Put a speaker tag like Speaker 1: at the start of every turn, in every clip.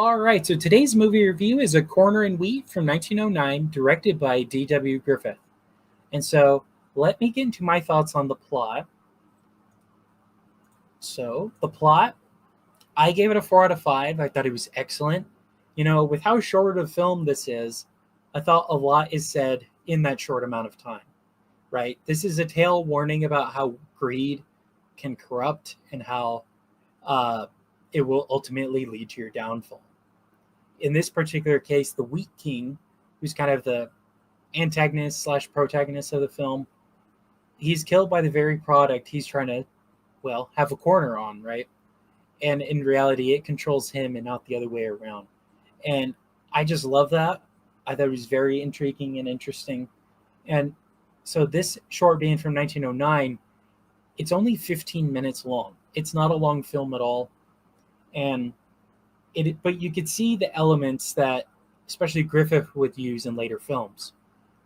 Speaker 1: All right, so today's movie review is A Corner in Wheat from 1909, directed by D.W. Griffith. And so let me get into my thoughts on the plot. So, the plot, I gave it a 4 out of 5. I thought it was excellent. With how short of a film this is, I thought a lot is said in that short amount of time, right? This is a tale warning about how greed can corrupt and how uh, it will ultimately lead to your downfall. In this particular case, the Wheat King, who's kind of the antagonist slash protagonist of the film, he's killed by the very product he's trying to, have a corner on, right? And in reality, it controls him and not the other way around. And I just love that. I thought it was very intriguing and interesting. And so this short being from 1909, it's only 15 minutes long. It's not a long film at all. And but you could see the elements that especially Griffith would use in later films,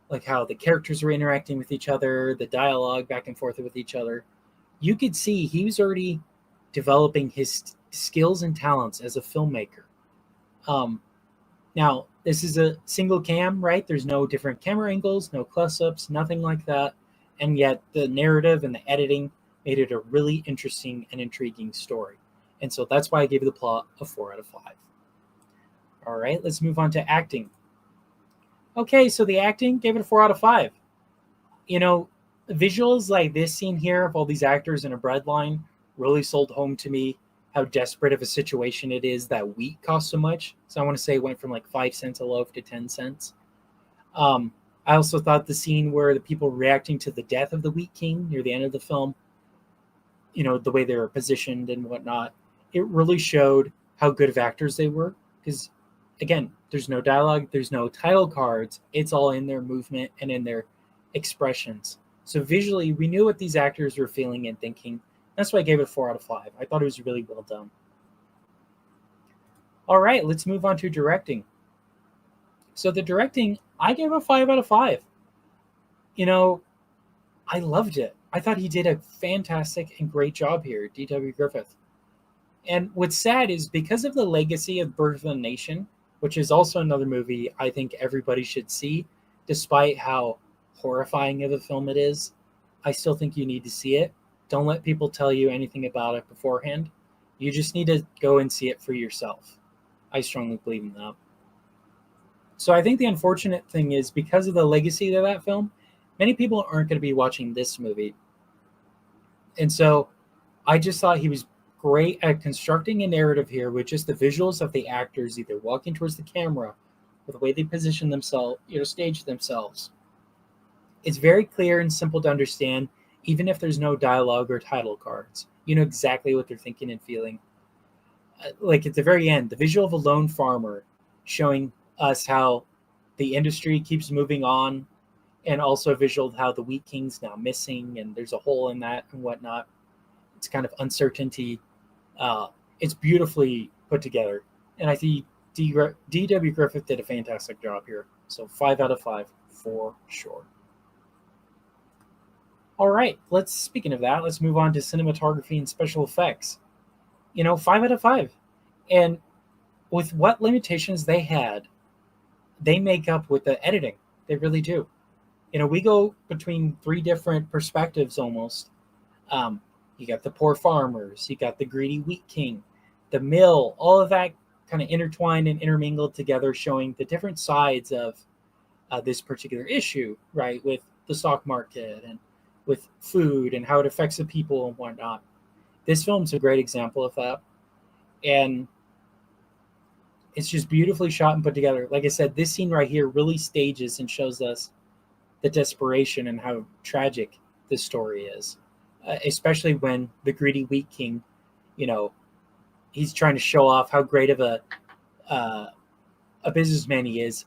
Speaker 1: like how the characters were interacting with each other, the dialogue back and forth with each other. You could see he was already developing his skills and talents as a filmmaker. Now, this is a single cam, right? There's no different camera angles, no close-ups, nothing like that. And yet the narrative and the editing made it a really interesting and intriguing story. And so that's why I gave the plot a 4 out of 5. All right, let's move on to acting. Okay, so the acting gave it a 4 out of 5. Visuals like this scene here of all these actors in a bread line really sold home to me how desperate of a situation it is that wheat costs so much. So I want to say it went from like 5 cents a loaf to 10 cents. I also thought the scene where the people reacting to the death of the Wheat King near the end of the film, the way they were positioned and whatnot, it really showed how good of actors they were. Because, again, there's no dialogue, there's no title cards. It's all in their movement and in their expressions. So visually, we knew what these actors were feeling and thinking. That's why I gave it a 4 out of 5. I thought it was really well done. All right, let's move on to directing. So the directing, I gave a 5 out of 5. I loved it. I thought he did a fantastic and great job here, D.W. Griffith. And what's sad is because of the legacy of Birth of a Nation, which is also another movie I think everybody should see, despite how horrifying of a film it is, I still think you need to see it. Don't let people tell you anything about it beforehand. You just need to go and see it for yourself. I strongly believe in that. So I think the unfortunate thing is because of the legacy of that film, many people aren't going to be watching this movie. And so I just thought he was great at constructing a narrative here with just the visuals of the actors either walking towards the camera or the way they position themselves, stage themselves. It's very clear and simple to understand, even if there's no dialogue or title cards. You know exactly what they're thinking and feeling. Like at the very end, the visual of a lone farmer showing us how the industry keeps moving on, and also a visual of how the Wheat King's now missing and there's a hole in that and whatnot. It's kind of uncertainty. It's beautifully put together. And I think D.W. Griffith did a fantastic job here. So 5 out of 5 for sure. All right, speaking of that, let's move on to cinematography and special effects. 5 out of 5. And with what limitations they had, they make up with the editing. They really do. We go between 3 different perspectives almost. You got the poor farmers, you got the greedy Wheat King, the mill, all of that kind of intertwined and intermingled together, showing the different sides of this particular issue, right, with the stock market and with food and how it affects the people and whatnot. This film's a great example of that. And it's just beautifully shot and put together. Like I said, this scene right here really stages and shows us the desperation and how tragic this story is. Especially when the greedy Wheat King, he's trying to show off how great of a businessman he is,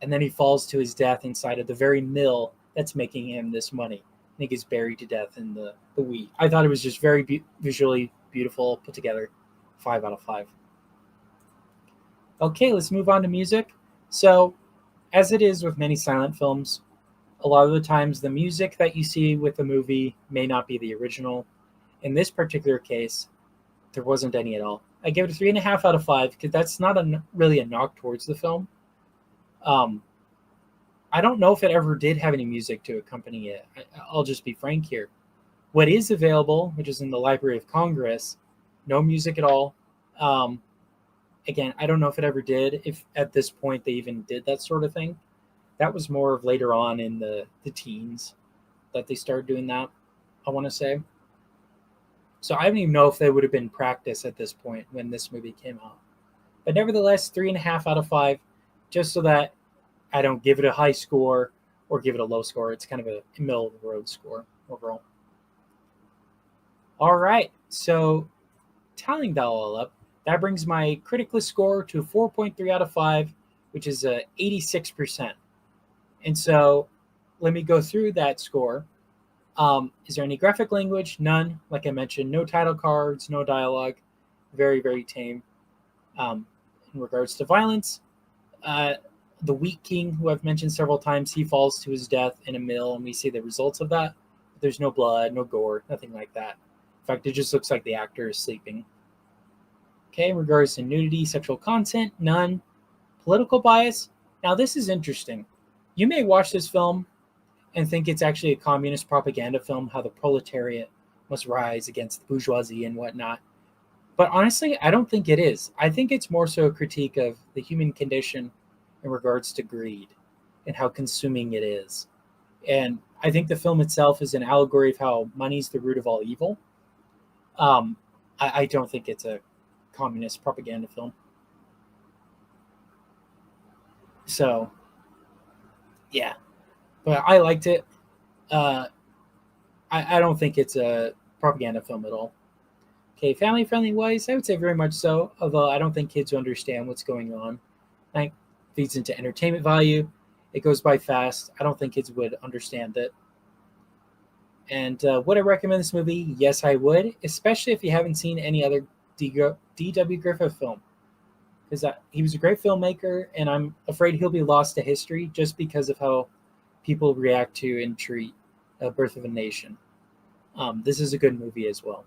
Speaker 1: and then he falls to his death inside of the very mill that's making him this money. And he gets buried to death in the wheat. I thought it was just very visually beautiful, put together. 5 out of 5. Okay, let's move on to music. So, as it is with many silent films, a lot of the times the music that you see with the movie may not be the original. In this particular case, there wasn't any at all. I give it a 3.5 out of 5 because that's not really a knock towards the film. Um, I don't know if it ever did have any music to accompany it. I'll just be frank here. What is available, which is in the Library of Congress, no music at all. Um, Again, I don't know if it ever did, if at this point they even did that sort of thing. That was more of later on in the teens that they started doing that, I want to say. So I don't even know if they would have been practice at this point when this movie came out. But nevertheless, 3.5 out of 5, just so that I don't give it a high score or give it a low score. It's kind of a middle of the road score overall. All right, so tallying that all up, that brings my critically score to 4.3 out of 5, which is 86%. And so let me go through that score. Is there any graphic language? None. Like I mentioned, no title cards, no dialogue. Very, very tame. In regards to violence, uh, the Wheat King, who I've mentioned several times, he falls to his death in a mill, and we see the results of that. There's no blood, no gore, nothing like that. In fact, it just looks like the actor is sleeping. Okay, in regards to nudity, sexual content, none. Political bias. Now, this is interesting. You may watch this film and think it's actually a communist propaganda film, how the proletariat must rise against the bourgeoisie and whatnot. But honestly, I don't think it is. I think it's more so a critique of the human condition in regards to greed and how consuming it is. And I think the film itself is an allegory of how money's the root of all evil. Um, I don't think it's a communist propaganda film. So, yeah. But I liked it. Uh, I don't think it's a propaganda film at all. Okay, family friendly wise, I would say very much so. Although I don't think kids understand what's going on. I think it feeds into entertainment value. It goes by fast. I don't think kids would understand it. And would I recommend this movie? Yes, I would, especially if you haven't seen any other D.W. Griffith film. Because he was a great filmmaker, and I'm afraid he'll be lost to history just because of how people react to and treat Birth of a Nation. This is a good movie as well.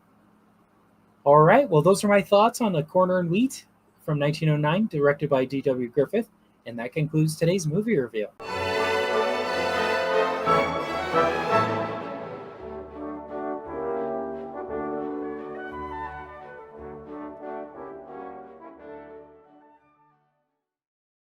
Speaker 1: All right, well, those are my thoughts on A Corner in Wheat from 1909, directed by D.W. Griffith, and that concludes today's movie review.